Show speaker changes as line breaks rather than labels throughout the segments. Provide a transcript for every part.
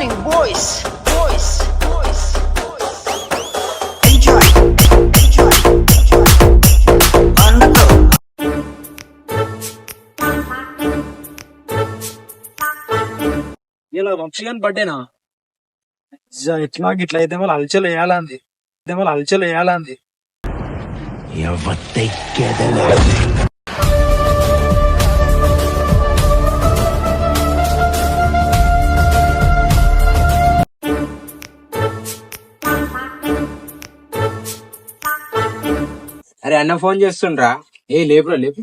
morning, boys. Boys. Boys. Enjoy. Enjoy. Enjoy. Wonderful.
ఇలా వంశీగాని బర్త్డేనా? ఎట్లా గిట్ల అయితే మళ్ళీ అలచలు వేయాలంది.
అరే అన్న ఫోన్ చేస్తుండ్రా. లేపురా లేపు.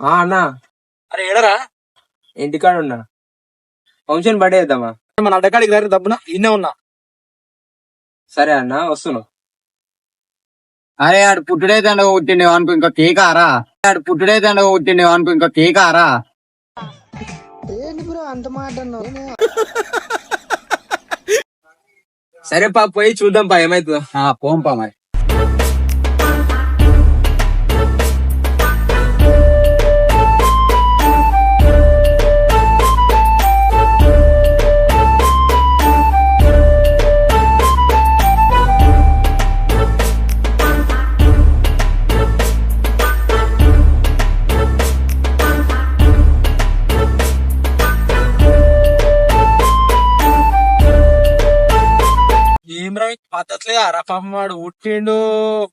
అన్న.
అరే ఏడరా?
ఇంటికాడ ఉన్నా. ఫంక్షన్ బర్త్డే చేద్దామా?
మన అడ్డకాడికి రారు దబ్బున ఇన్నే ఉన్నా.
సరే అన్న వస్తున్నా.
అరే ఆడు పుట్టుడే దండగ కొట్టిండే అనుకో ఇంకా కేకారా.
సరే పోయి చూద్దాం ఏమైతుందో.
పోంపా మరి.
ఏం రా పద్ధతిలే అరా పాపం వాడు పుట్టిండు,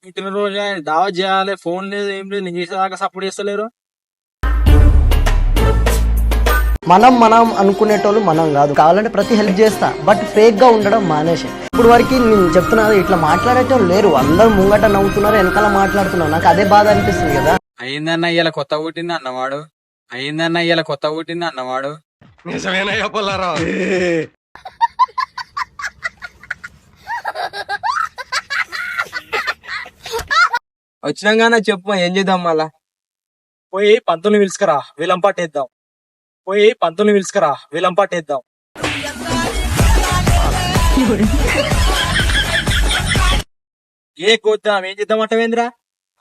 పుట్టినరోజు ఆయన దావత్ చేయాలి, ఫోన్ లేదు ఏం లేదు, నేను చేసేదాకా సపోర్ట్ చేస్తలేరు.
మనం అనుకునేటోళ్ళు మనం కాదు. కావాలంటే ప్రతి హెల్ప్ చేస్తా, బట్ ఫేక్ గా ఉండడం మానేసి. ఇప్పుడు వరకు నేను చెప్తున్నా ఇట్లా మాట్లాడేటోళ్ళు లేరు, అందరూ ముంగట నవ్వుతున్నారు, వెనకాల మాట్లాడుతున్నారు. నాకు అదే బాధ అనిపిస్తుంది కదా.
అయిందన్న ఇలా కొత్త పుట్టింది అన్నవాడు.
నిజమేనయ్యా పుల్లారావు.
వచ్చినాగానే చెప్పు ఏం చేద్దాం మళ్ళా.
పోయి పంతుల్ని పిలుచుకరా వీలంపాటేద్దాం. ఏ కోద్దాం ఏం చేద్దాం అంటవేంద్రా?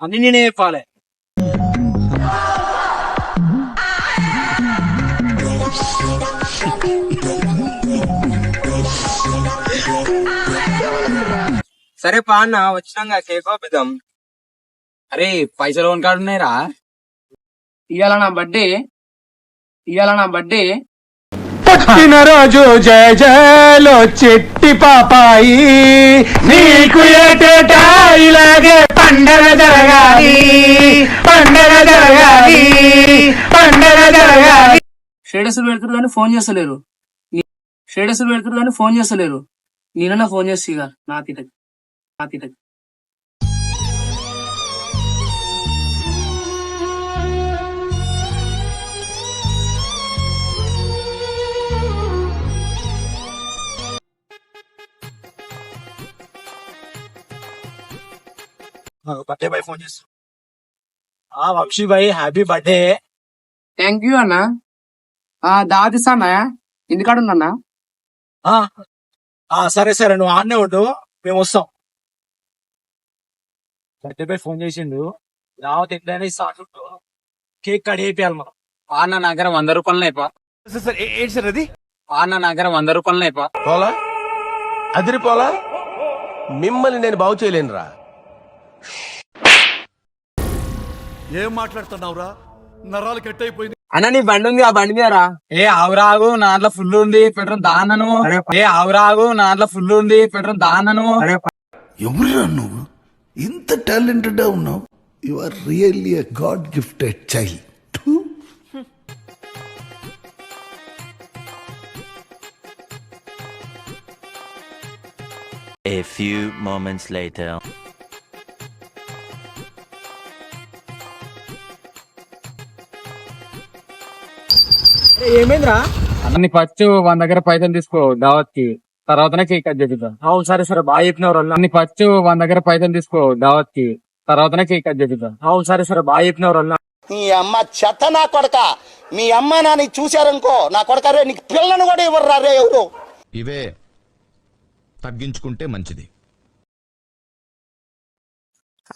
అన్ని నేనే చెప్పాలి.
సరే పా అన్న వచ్చినాక కేక్ ఆపిద్దాం.
అరే పైసలు కొనుకాడున్నాయిరా.
ఇయాల నా బర్త్డే
పుట్టినరోజు జయ జయలో చెట్టి పాపాయి, నీకు ఏటేటా ఇలాగే పండగ జరగాలి.
స్టేటస్ పెడుతురు కానీ ఫోన్ చేస్తలేరు. నేనన్నా ఫోన్ చేసి నా తిట్టకి.
బర్త్డే బాయ్ ఫోన్ చేస్తా. Vamshi boy happy birthday.
Thank you అన్న. దావతిస్తా అన్న, ఇంటికాడ ఉన్నా.
సరే నువ్వు ఆడనే ఉండు, మేము వస్తాం. బర్త్డే బాయ్ ఫోన్ చేసిండు, దావత్ ఎట్లయినా ఇస్తా. కేక్ కట్ చేయాలి మనం.
అన్న నా దగ్గర 100 రూపాయలు అయిపో.
పోలా అదిరిపోలా, మిమ్మల్ని నేను బాగు చేయలేనురా.
ఏం మాట్లాడుతున్నావురా? నరాలు కట్ అయిపోయింది.
అన్న నీ బండి ఉంది, ఆ బండి మీద రా.
ఆవురాగు నా దాంట్లో ఫుల్ ఉంది పెట్రోల్ దానను.
ఎవరురా నువ్వు? ఇంత టాలెంటెడ్ ఉన్నావు. You are really a god gifted child.
A few moments later.
ఏమైందిరా?
అన్ని ఫస్ట్ 100 దగ్గర పైసలు తీసుకో దావత్ కి, తర్వాతనే కేక్ కట్ చేపిద్దాం.
అవును సరే బాగా చెప్పినవరు.
అన్ని ఫస్ట్ 100 దగ్గర పైసలు తీసుకో దావత్ కి, తర్వాతనే కేక్ కట్ చేపిద్దాం.
అవును సరే బాగా చెప్పినవరు.
నీ అమ్మ చెత్త నా కొడక, మీ అమ్మ నాని చూశారనుకో నా కొడక రే, నీకు పిల్లను కూడా ఇవ్వరు రే ఎవరు.
ఇవే తగ్గించుకుంటే మంచిది.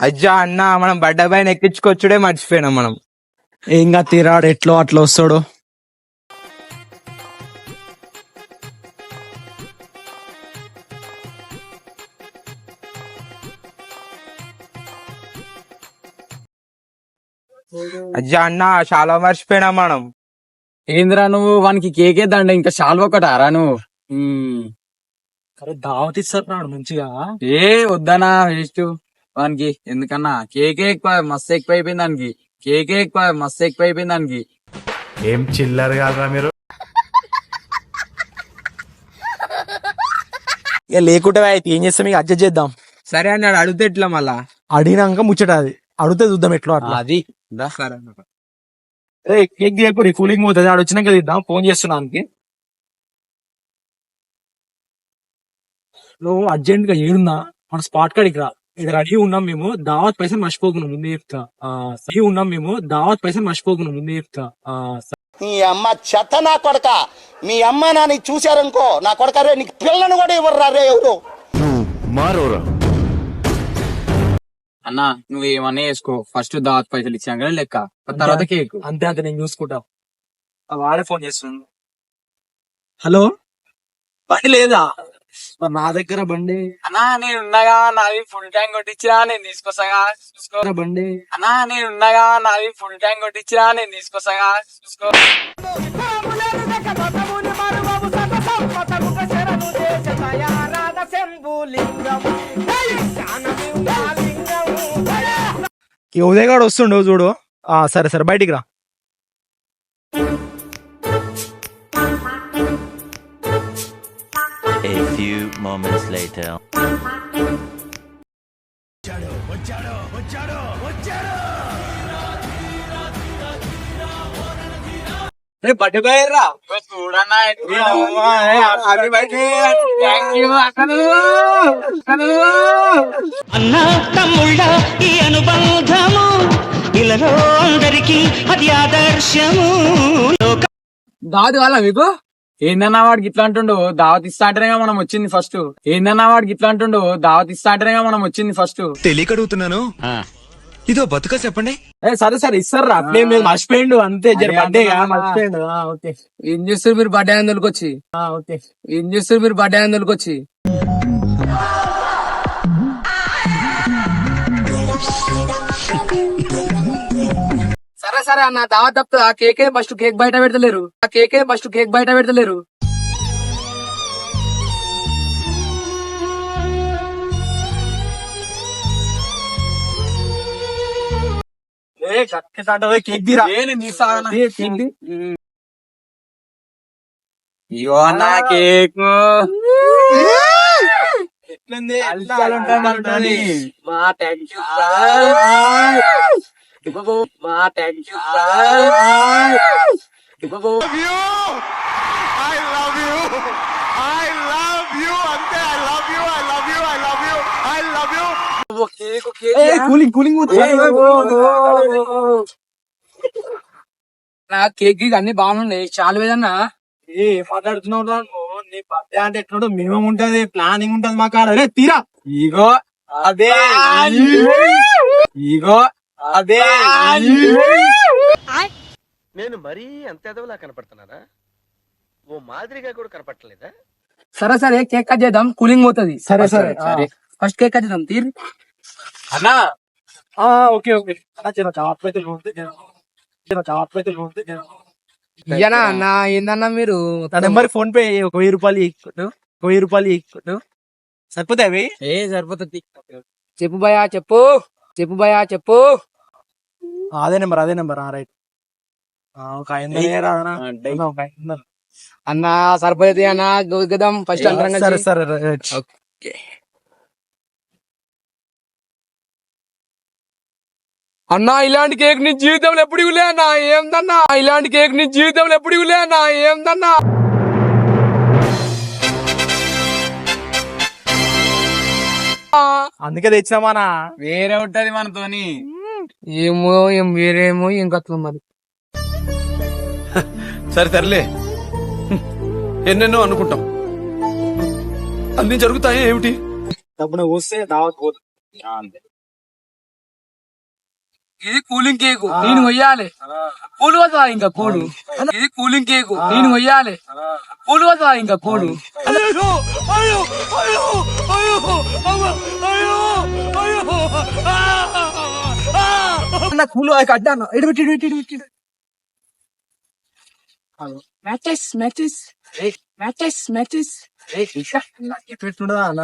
అజ్జా అన్న మనం బర్త్డే బాయ్ ఎక్కించుకొచ్చుడే మర్చిపోయినాం మనం.
ఇంకా తీరాడు ఎట్లో అట్లా వస్తాడు.
అజ్జా అన్న చాలా మర్చిపోయినా మనం.
ఏందిరా నువ్వు వానికి కేకే దండ ఇంకా షాల్వ ఒకటారా నువ్వు?
దావత్ ఇస్తారు మంచిగా.
ఏ వద్దనా వేస్ట్ వానికి ఎందుకన్నా కేకే ఎక్కువ మస్తు ఎక్కువ అయిపోయింది దానికి. కేకే ఎక్కువ మస్తు ఎక్కువ అయిపోయింది దానికి.
ఏం చిల్లర్ కాదురా మీరు.
ఇక లేకుంటే అయితే ఏం చేస్తాం, ఇక అడ్జస్ట్ చేద్దాం.
సరే అన్నాడు అడిగితే ఎట్లా మళ్ళా?
అడిగినాక ముచ్చట అది అడిగితే చూద్దాం ఎట్లా అట్లా.
అది
సరే
కేక్ తీయకూరి కూలింగ్ పోతుంది, ఆడు వచ్చినాక తీద్దాం. ఫోన్ చేస్తున్నానికి నువ్వు అర్జెంట్ గా ఏడున్నా మన స్పాట్ కాడికి రా. ఇక్కడ రెడీ ఉన్నాం మేము, దావత్ పైసలు మర్చిపోకున్నాం ముందే చెప్తా. రెడీ ఉన్నాం మేము, దావత్ పైసలు మర్చిపోకున్నాం ముందే చెప్తా.
నీ అమ్మ చెత్త నా కొడక, మీ అమ్మ నాని చూశారనుకో నా కొడక రే నీకు పిల్లను కూడా ఇవ్వర్రా రే ఎవరు.
అన్నా నువ్వు ఏమన్నా వేసుకో, ఫస్ట్ దావత్ పైసలు ఇచ్చాం కదా లెక్క, తర్వాత కేక్.
అంతే అంతే నేను చూసుకుంటా. వాడే ఫోన్ చేస్తున్నాను. హలో, బండి లేదా? మరి నా దగ్గర బండి.
అన్నా నేను ఉన్నాగా, నాది ఫుల్ ట్యాంక్ కొట్టించినా నేను తీసుకొస్తాగా చూసుకో.
బండి
అన్నా నేను ఉన్నాగా, నాది ఫుల్ ట్యాంక్ కొట్టించినా నేను తీసుకొస్తాగా చూసుకో.
ఈ ఉదయగాడు వస్తుండు చూడు. సరే సరే బయటికి రా.
A few moments later.
Birthday boy రా.
చూడన్నా
అన్నా తమ్ముళ్ళ ఈ అనుబంధము ఇలాలో అందరికి అది ఆదర్శము.
దావత్ కావాలా మీకు? ఏందన్నా వాడికి ఇట్లా అంటుండు, దావత్ ఇస్తా అంటేనేగా మనం వచ్చింది ఫస్ట్. ఏందన్నా వాడికి ఇట్లా అంటుండు, దావత్ ఇస్తా అంటేనేగా మనం వచ్చింది ఫస్ట్.
తెలియక అడుగుతున్నాను, ఇదో బతుక చెప్పండి.
సరే సరే ఇస్తారా. అట్లే మీరు మర్చిపోయిండు అంతే. బర్త్డే మర్చిపోయిండు. ఓకే.
ఏం చేస్తారు మీరు బర్త్డే అందులోకి వచ్చి?
ఓకే.
ఏం చేస్తారు మీరు బర్త్డే అందులోకి వచ్చి? సరే సరే అన్న దావత్ తప్ప కేకే ఫస్ట్ కేక్ బయట పెడతలేరు.
కేక్ తీరా.
ఇగో అన్న కేక్.
ఎట్లుంది?
మా థ్యాంక్ యూ మా థ్యాంక్ యూ
కూలింగ్ కూలింగ్
నా కేక్ అన్ని బాగున్నాయి. చాలా వేదన్నా
మాట్లాడుతున్నావు. నీ బర్త్డే అంటే ఎట్లుంటో మినిమం ఉంటది, ప్లానింగ్ ఉంటది మా కాడ. రే తీరా.
ఇగో
అదే ఇగో అదే.
నేను మరీ అంత ఎదవలా కనపడుతున్నారా? ఓ మాదిరిగా కూడా కనపడలేదా?
సరే సరే కేక్ కట్ చేద్దాం, కూలింగ్ పోతుంది.
సరే సరే
ఫస్ట్ కేక్ కట్ చేద్దాం. తీరు
అన్నా.
Okay okay.
ఇయ్యనా అన్న ఏందన్నా మీరు
నెంబర్ ఫోన్ పే 1000 రూపాయలు 1000 రూపాయలు సరిపోతాయి అవి.
సరిపోతుంది.
చెప్పు భయా చెప్పు, చెప్పు భయా చెప్పు.
అదే నెంబర్. రైట్. ఒక 500
అన్న సరిపోతుంది అన్న గదాం ఫస్ట్ అంటారా?
సరే సరే.
ఓకే అన్నా ఇలాంటి కేక్ నీ జీవితంలో ఎప్పుడు ఇవ్వలే అన్నా. ఏందన్నా ఇలాంటి కేక్ నీ జీవితంలో ఎప్పుడు ఇవ్వలే అన్నా. ఏందన్నా
అందుకే తెచ్చినామానా.
వేరే ఉంటది మనతోని.
ఏమో ఏం వేరేమో ఏం కథలు మరి.
సరే తరలే, ఎన్నెన్నో అనుకుంటాం, అన్ని జరుగుతాయి ఏమిటి?
డబ్బున వస్తే దావత్ పోతుంది.
ఇది కూలింగ్ కేకు నేను కొయ్యాలి. కూలు వద్దా ఇంకా కూలు. ఇది కూలింగ్ కేకు నేను కొయ్యాలి. కూలు వద్దా ఇంకా కూలు.
కూల్ అడ్డాను ఇటు పెట్టుండదా అన్న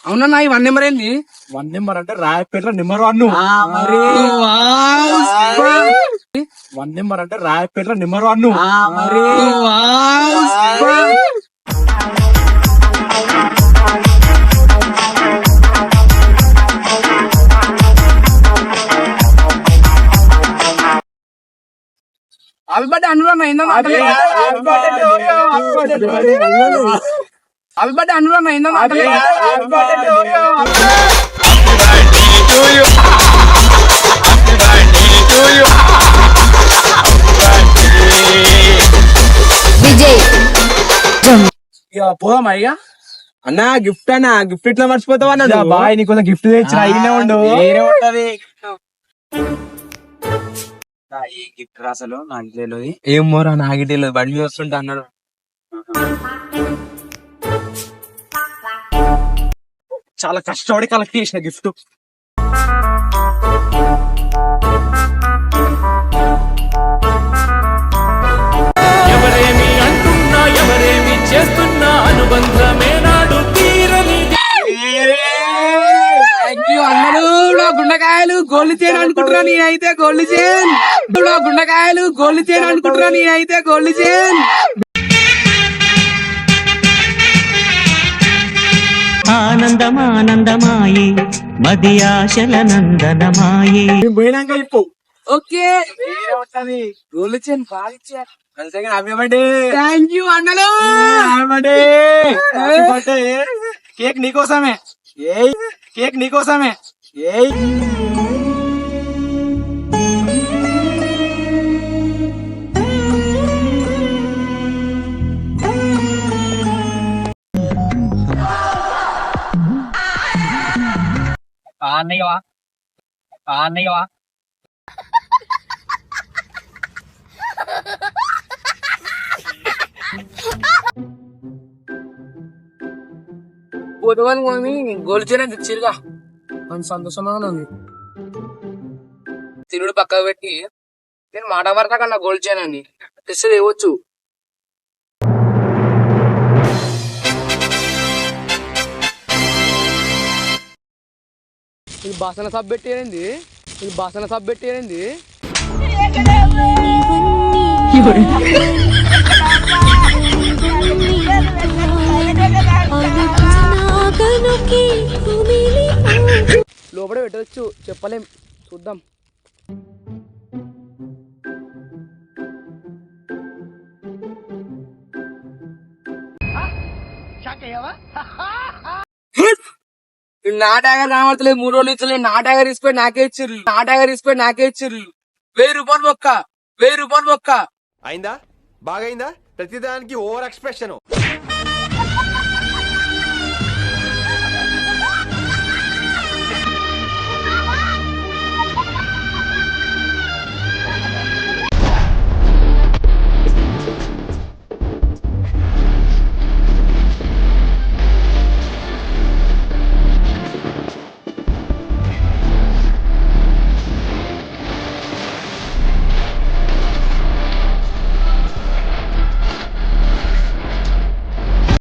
అవునన్నా ఈ 1 నెంబర్ ఏంది?
1 నెంబర్ అంటే రాయపేట నెంబర్ 1. 1 నెంబర్ అంటే రాయపేట నెంబర్ 1.
హ్యాపీ బర్త్డే అనురాన్న ఏందన్నా హ్యాపీ బర్త్డే అనురాన్న ఏందన్నా
ఇక పోదామా ఇక
అన్నా గిఫ్ట్ అన్నా గిఫ్ట్ ఎట్లా మర్చిపోతావు అన్నాడు
బాయ్ నీకు గిఫ్ట్ తెచ్చిన అయినా ఉండు
వేరే ఉంటది గిఫ్ట్ అసలు నాకు తెలియదు ఏం మోరా నాకు తెలియదు బండి మీద వస్తుంటా అన్నాడు
చాలా కష్టపడి కలెక్ట్ చేసిన గిఫ్ట్.
ఎవరేమి అంటున్నా ఎవరేమి చేస్తున్నా అనుబంధమే నాడు తీరని
అన్నాడు నా గుండకాయలు గోల్డ్ చైన్ అనుకుంటున్నా నేనైతే గోల్డ్ చైన్ నా గుండకాయలు గోల్డ్ చైన్ అనుకుంటున్నా నేనైతే గోల్డ్ చైన్
ఆనందమానందమాయి మది ఆశల నందనమాయి.
పోయినాక ఇప్పు
ఓకే గోల్డ్ చైన్ బాగా ఇచ్చారు. థ్యాంక్ యూ అన్నలు.
కేక్ నీకోసమే కేక్ నీకోసమే
అన్నయ్యవా పోతామని కొని గోల్డ్ చైన్ తెచ్చిరుగా కొంచెం సంతోషంగా ఉంది. తిరుడు పక్కకు పెట్టి నేను మాట వరక కన్నా గోల్డ్ చైన్ అని తెస్తే తేవచ్చు. ఇది బాసన సబ్ పెట్టేయండి లోపల పెట్టవచ్చు చెప్పలేం చూద్దాం. నా ట్యాగర్ రావట్లేదు 3 రోజులు ఇచ్చలేదు. నా ట్యాగర్ ఇసిపోయి నాకే ఇచ్చిర్రు. 1000 రూపాయలు మొక్క
అయిందా బాగైందా ప్రతిదానికి ఓవర్ ఎక్స్ప్రెషన్